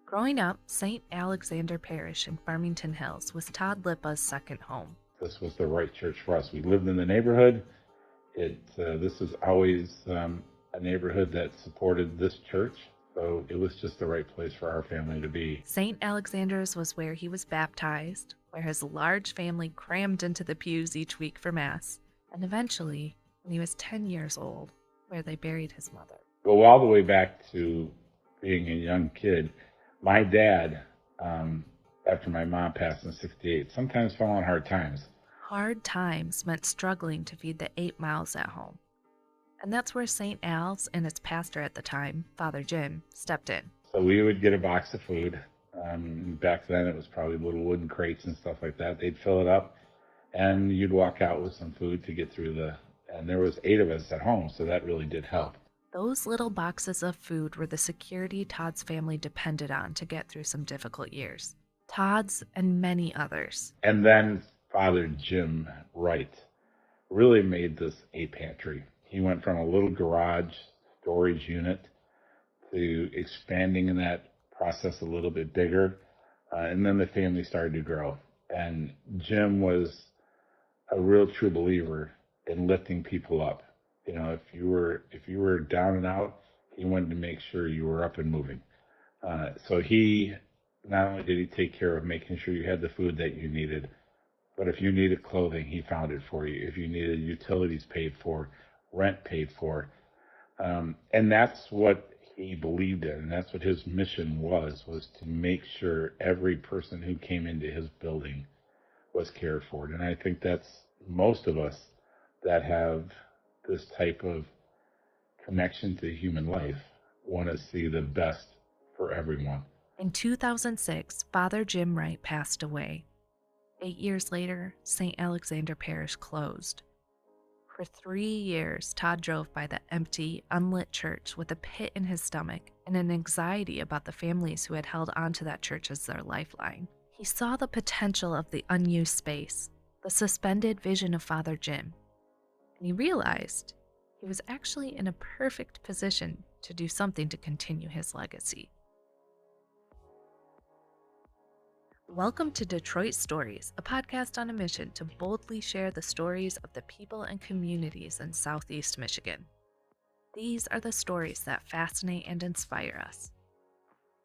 Growing up, St. Alexander Parish in Farmington Hills was Todd Lipa's second home. This was the right church for us. We lived in the neighborhood. This was always a neighborhood that supported this church, so it was just the right place for our family to be. St. Alexander's was where he was baptized, where his large family crammed into the pews each week for Mass, and eventually, when he was 10 years old, where they buried his mother. Go all the way back to being a young kid. My dad, after my mom passed in '68, sometimes fell on hard times. Hard times meant struggling to feed the 8 mouths at home. And that's where St. Al's and its pastor at the time, Father Jim, stepped in. So we would get a box of food. Back then it was probably little wooden crates and stuff like that. They'd fill it up and you'd walk out with some food to get through and there was 8 of us at home, so that really did help. Those little boxes of food were the security Todd's family depended on to get through some difficult years. Todd's and many others. And then Father Jim Wright really made this a pantry. He went from a little garage storage unit to expanding in that process a little bit bigger. And then the family started to grow. And Jim was a real true believer in lifting people up. You know, if you were down and out, he wanted to make sure you were up and moving. So he not only did he take care of making sure you had the food that you needed, but if you needed clothing, he found it for you. If you needed utilities paid for, rent paid for, and that's what he believed in, and that's what his mission was to make sure every person who came into his building was cared for. And I think that's most of us that have this type of connection to human life want to see the best for everyone. In 2006, Father Jim Wright passed away. 8 years later, St. Alexander Parish closed. For 3 years, Todd drove by the empty, unlit church with a pit in his stomach and an anxiety about the families who had held onto that church as their lifeline. He saw the potential of the unused space, the suspended vision of Father Jim, and he realized he was actually in a perfect position to do something to continue his legacy. Welcome to Detroit Stories, a podcast on a mission to boldly share the stories of the people and communities in Southeast Michigan. These are the stories that fascinate and inspire us.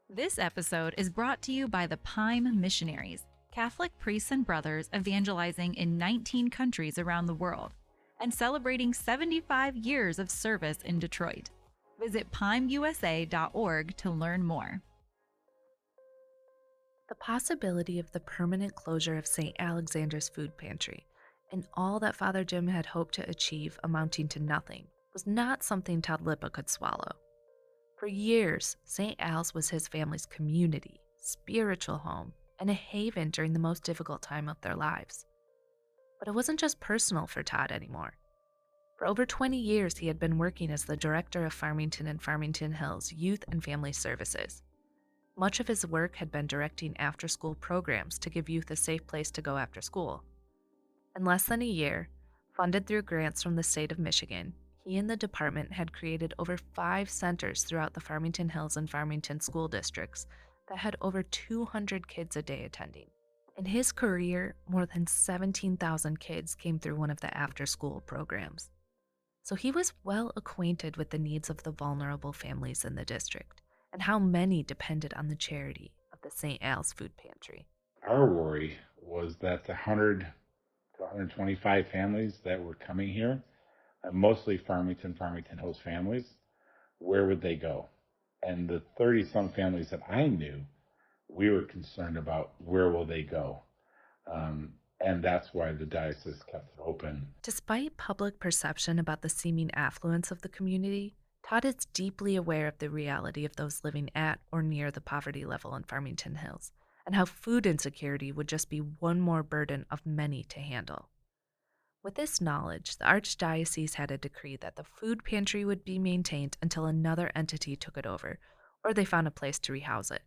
This episode is brought to you by the Pime Missionaries, Catholic priests and brothers evangelizing in 19 countries around the world and celebrating 75 years of service in Detroit. Visit PimeUSA.org to learn more. The possibility of the permanent closure of St. Alexander's food pantry and all that Father Jim had hoped to achieve amounting to nothing was not something Todd Lipa could swallow. For years, St. Al's was his family's community, spiritual home, and a haven during the most difficult time of their lives. But it wasn't just personal for Todd anymore. For over 20 years, he had been working as the director of Farmington and Farmington Hills Youth and Family Services. Much of his work had been directing after-school programs to give youth a safe place to go after school. In less than a year, funded through grants from the state of Michigan, he and the department had created over 5 centers throughout the Farmington Hills and Farmington school districts that had over 200 kids a day attending. In his career, more than 17,000 kids came through one of the after-school programs. So he was well acquainted with the needs of the vulnerable families in the district and how many depended on the charity of the St. Al's Food Pantry. Our worry was that the 100 to 125 families that were coming here, mostly Farmington Hills families, where would they go? And the 30-some families that I knew, we were concerned about where will they go. And that's why the diocese kept it open. Despite public perception about the seeming affluence of the community, Todd is deeply aware of the reality of those living at or near the poverty level in Farmington Hills, and how food insecurity would just be one more burden of many to handle. With this knowledge, the Archdiocese had a decree that the food pantry would be maintained until another entity took it over, or they found a place to rehouse it.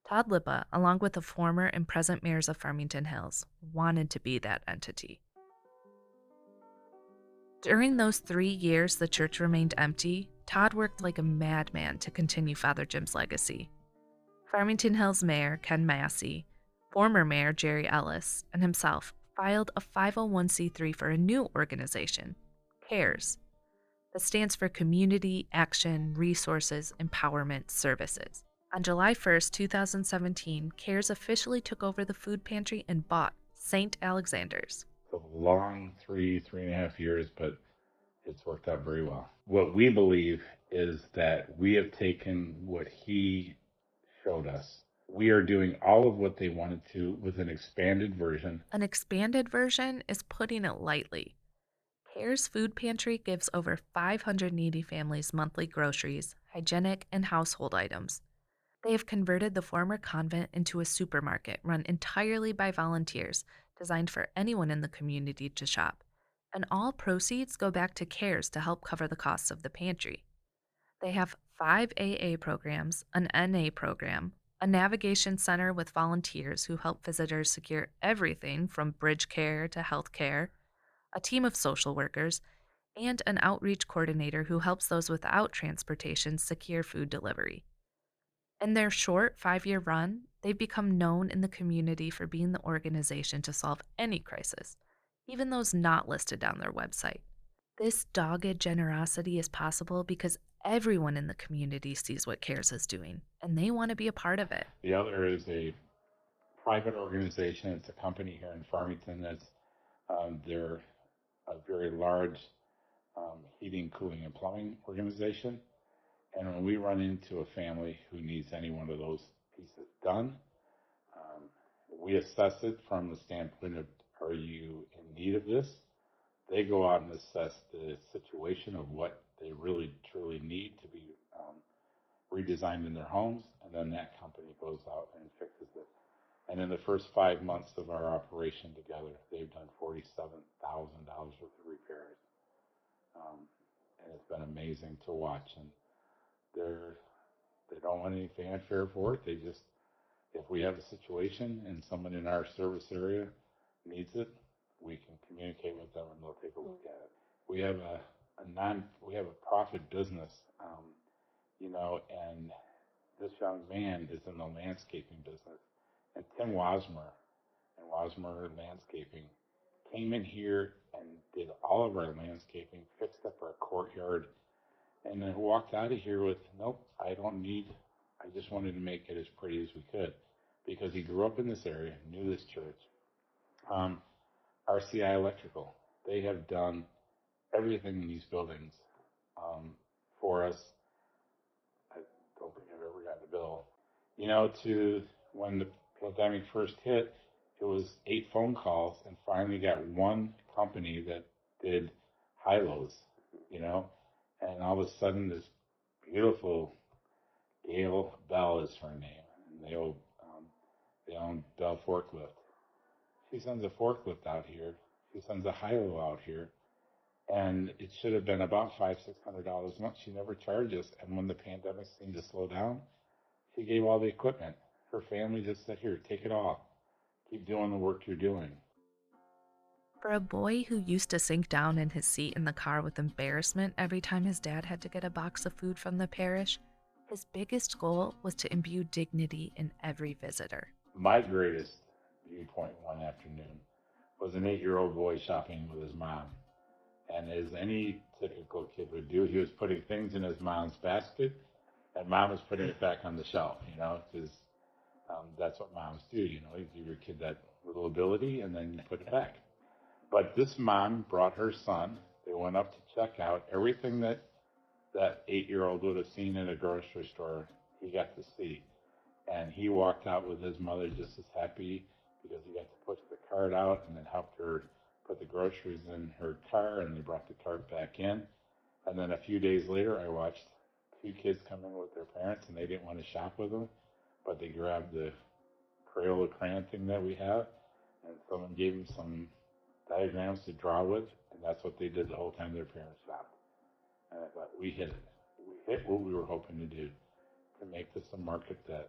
Todd Lipa, along with the former and present mayors of Farmington Hills, wanted to be that entity. During those 3 years the church remained empty, Todd worked like a madman to continue Father Jim's legacy. Farmington Hills Mayor Ken Massey, former Mayor Jerry Ellis, and himself filed a 501c3 for a new organization, CARES, that stands for Community Action Resources Empowerment Services. On July 1st, 2017, CARES officially took over the food pantry and bought St. Alexander's. It's a long 3.5 years, but it's worked out very well. What we believe is that we have taken what he showed us. We are doing all of what they wanted to with an expanded version. An expanded version is putting it lightly. CARES Food Pantry gives over 500 needy families monthly groceries, hygienic, and household items. They have converted the former convent into a supermarket run entirely by volunteers, designed for anyone in the community to shop. And all proceeds go back to CARES to help cover the costs of the pantry. They have 5 AA programs, an NA program, a navigation center with volunteers who help visitors secure everything from bridge care to health care, a team of social workers, and an outreach coordinator who helps those without transportation secure food delivery. In their short 5-year run, they've become known in the community for being the organization to solve any crisis, even those not listed on their website. This dogged generosity is possible because everyone in the community sees what CARES is doing, and they want to be a part of it. The other is a private organization. It's a company here in Farmington that's they're a very large heating, cooling, and plumbing organization. And when we run into a family who needs any one of those pieces done, we assess it from the standpoint of, are you in need of this? They go out and assess the situation of what they really truly need to be redesigned in their homes, and then that company goes out and fixes it. And in the first 5 months of our operation together, they've done $47,000 worth of repairs, and it's been amazing to watch. And they don't want any fanfare for it. They just, if we have a situation and someone in our service area needs it, we can communicate with them and they'll take a look at it. We have we have a profit business, and this young man is in the landscaping business. And Tim Wasmer and Wasmer Landscaping came in here and did all of our landscaping, fixed up our courtyard, and then walked out of here with, nope, I just wanted to make it as pretty as we could, because he grew up in this area, knew this church. RCI Electrical, they have done everything in these buildings for us. I don't think I've ever gotten a bill. To when the pandemic first hit, it was 8 phone calls, and finally got one company that did high-lows, and all of a sudden this beautiful Gail Bell is her name, and they own Bell Forklift. She sends a forklift out here. She sends a high-low out here, and it should have been about $500-600 a month. She never charged us, and when the pandemic seemed to slow down, she gave all the equipment. Her family just said, here, take it all. Keep doing the work you're doing. For a boy who used to sink down in his seat in the car with embarrassment every time his dad had to get a box of food from the parish, his biggest goal was to imbue dignity in every visitor. My greatest viewpoint one afternoon was an 8-year-old boy shopping with his mom. And as any typical kid would do, he was putting things in his mom's basket, and mom was putting it back on the shelf, because that's what moms do. You give your kid that little ability, and then you put it back. But this mom brought her son. They went up to check out. Everything that 8-year-old would have seen in a grocery store, he got to see. And he walked out with his mother just as happy, because he got to push the cart out and then helped her put the groceries in her car, and they brought the cart back in. And then a few days later, I watched 2 kids come in with their parents, and they didn't want to shop with them, but they grabbed the Crayola crayon thing that we have, and someone gave them some diagrams to draw with, and that's what they did the whole time their parents shopped. And I thought, we hit it. We hit what we were hoping to do, to make this a market that,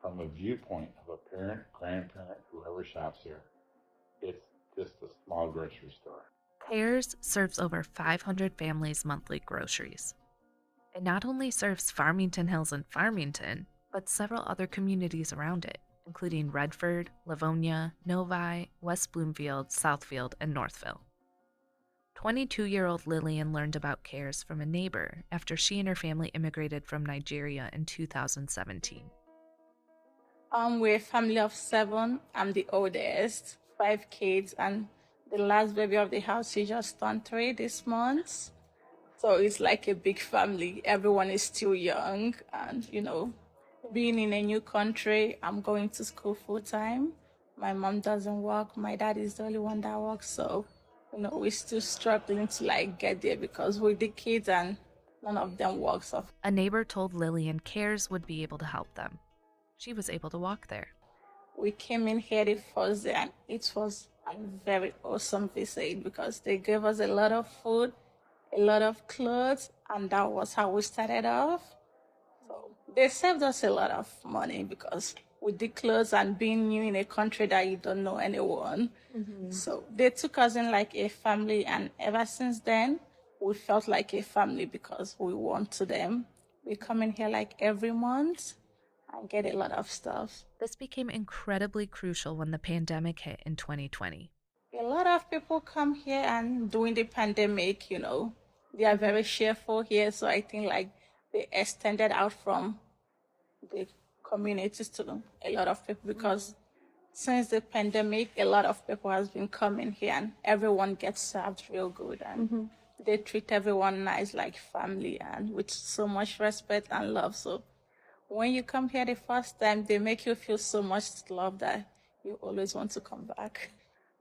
from a viewpoint of a parent, grandparent, whoever shops here, it's just a small grocery store. CARES serves over 500 families monthly groceries. It not only serves Farmington Hills and Farmington, but several other communities around it, including Redford, Livonia, Novi, West Bloomfield, Southfield, and Northville. 22-year-old Lillian learned about CARES from a neighbor after she and her family immigrated from Nigeria in 2017. We're a family of 7. I'm the oldest, 5 kids, and the last baby of the house, she just turned 3 this month. So it's like a big family. Everyone is still young, and being in a new country, I'm going to school full time. My mom doesn't work. My dad is the only one that works. So, we're still struggling to get there because with the kids and none of them works. So A neighbor told Lillian CARES would be able to help them. She was able to walk there. we came in here the first day, and it was a very awesome visit because they gave us a lot of food, a lot of clothes, and that was how we started off. So they saved us a lot of money because with the clothes and being new in a country that you don't know anyone. So they took us in like a family, and ever since then, we felt like a family because we want to them. We come in here like every month and get a lot of stuff. This became incredibly crucial when the pandemic hit in 2020. A lot of people come here, and during the pandemic, they are very cheerful here. So I think they extended out from the communities to a lot of people because since the pandemic, a lot of people has been coming here, and everyone gets served real good, and they treat everyone nice like family and with so much respect and love. So when you come here the first time, they make you feel so much love that you always want to come back.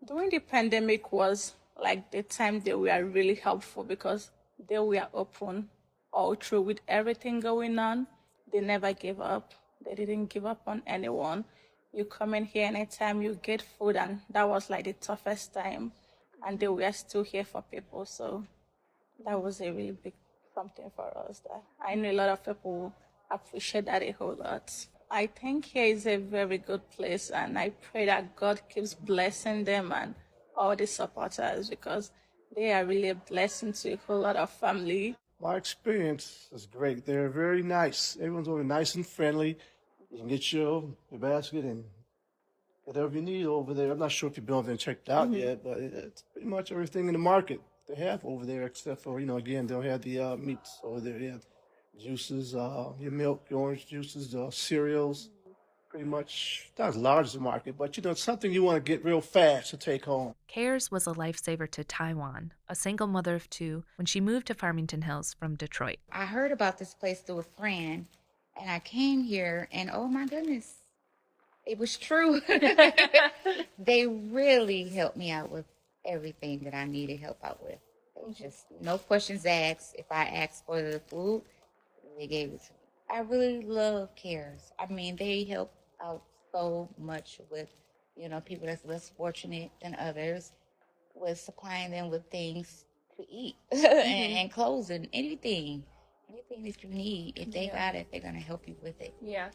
During the pandemic was like the time they were really helpful because they were open all through with everything going on. They never gave up. They didn't give up on anyone. You come in here anytime you get food, and that was like the toughest time, and they were still here for people. So that was a really big something for us. That I know a lot of people appreciate that a whole lot. I think here is a very good place, and I pray that God keeps blessing them and all the supporters because they are really a blessing to a whole lot of family. My experience is great. They're very nice. Everyone's over nice and friendly. You can get your basket and whatever you need over there. I'm not sure if you've been over there and checked it out yet, but it's pretty much everything in the market they have over there, except for, again, they'll have the meats over there. They have juices, your milk, your orange juices, cereals. Pretty much not as large as the market, but it's something you want to get real fast to take home. CARES was a lifesaver to Taiwan, a single mother of 2, when she moved to Farmington Hills from Detroit. I heard about this place through a friend, and I came here, and oh my goodness, it was true. They really helped me out with everything that I needed help out with. They just no questions asked. If I asked for the food, they gave it to me. I really love CARES. I mean, they help out so much with, people that's less fortunate than others, with supplying them with things to eat and clothes and anything that you need. If they got it, they're going to help you with it. Yeah.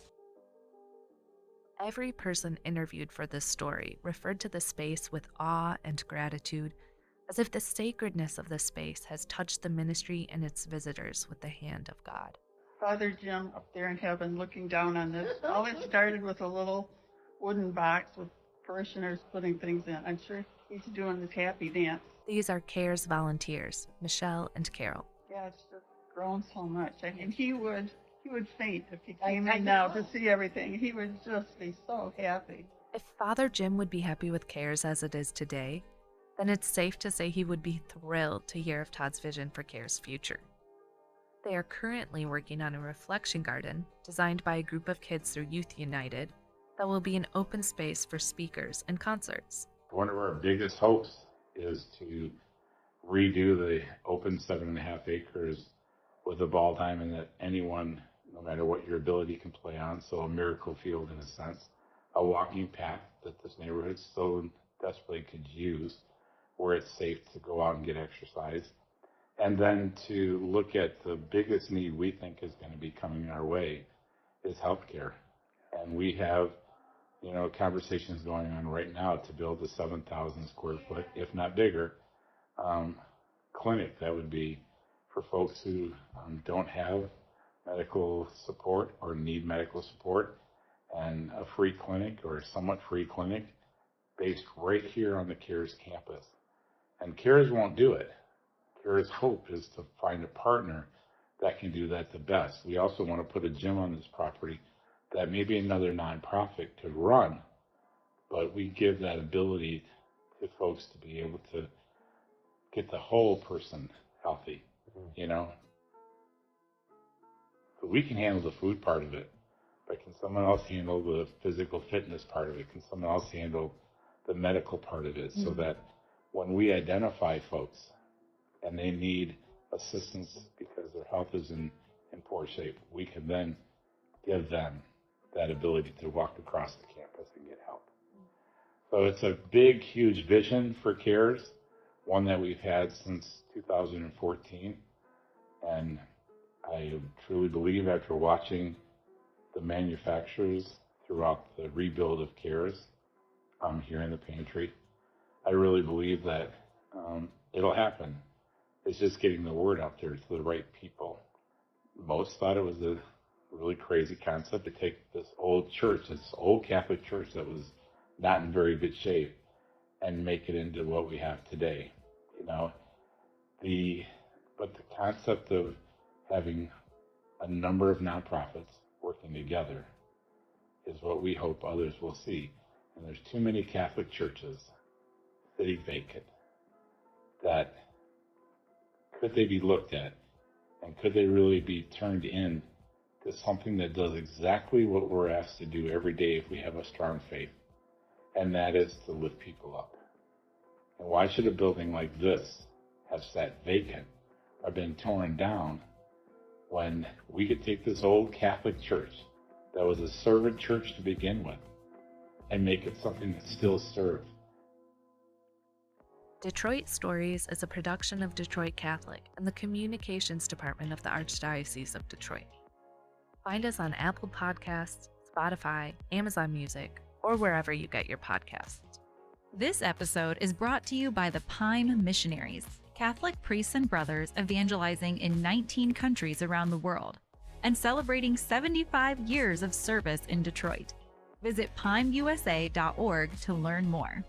Every person interviewed for this story referred to the space with awe and gratitude, as if the sacredness of the space has touched the ministry and its visitors with the hand of God. Father Jim up there in heaven looking down on this. All it started with a little wooden box with parishioners putting things in. I'm sure he's doing his happy dance. These are CARES volunteers, Michelle and Carol. Yeah, it's just grown so much. I mean, he would faint if he came in now to see everything. He would just be so happy. If Father Jim would be happy with CARES as it is today, then it's safe to say he would be thrilled to hear of Todd's vision for CARES' future. They are currently working on a reflection garden designed by a group of kids through Youth United that will be an open space for speakers and concerts. One of our biggest hopes is to redo the open 7.5 acres with a ball diamond that anyone, no matter what your ability, can play on. So a miracle field in a sense, a walking path that this neighborhood so desperately could use where it's safe to go out and get exercise. And then to look at the biggest need we think is going to be coming our way is healthcare. And we have, conversations going on right now to build a 7,000 square foot, if not bigger, clinic that would be for folks who don't have medical support or need medical support, and a free clinic or a somewhat free clinic based right here on the CARES campus. And CARES won't do it. CARES' hope is to find a partner that can do that the best. We also want to put a gym on this property that maybe another nonprofit could run, but we give that ability to folks to be able to get the whole person healthy, you know? So we can handle the food part of it, but can someone else handle the physical fitness part of it? Can someone else handle the medical part of it, so that when we identify folks and they need assistance because their health is in poor shape, we can then give them that ability to walk across the campus and get help. So it's a big, huge vision for CARES, one that we've had since 2014. And I truly believe, after watching the manufacturers throughout the rebuild of CARES here in the pantry, I really believe that it'll happen. It's just getting the word out there to the right people. Most thought it was a really crazy concept to take this old church, this old Catholic church that was not in very good shape, and make it into what we have today. You know, but the concept of having a number of nonprofits working together is what we hope others will see. And there's too many Catholic churches sitting vacant that could they be looked at, and could they really be turned in to something that does exactly what we're asked to do every day if we have a strong faith, and that is to lift people up. And why should a building like this have sat vacant or been torn down when we could take this old Catholic church that was a servant church to begin with and make it something that still serves? Detroit Stories is a production of Detroit Catholic and the Communications Department of the Archdiocese of Detroit. Find us on Apple Podcasts, Spotify, Amazon Music, or wherever you get your podcasts. This episode is brought to you by the Pine Missionaries, Catholic priests and brothers evangelizing in 19 countries around the world and celebrating 75 years of service in Detroit. Visit pineusa.org to learn more.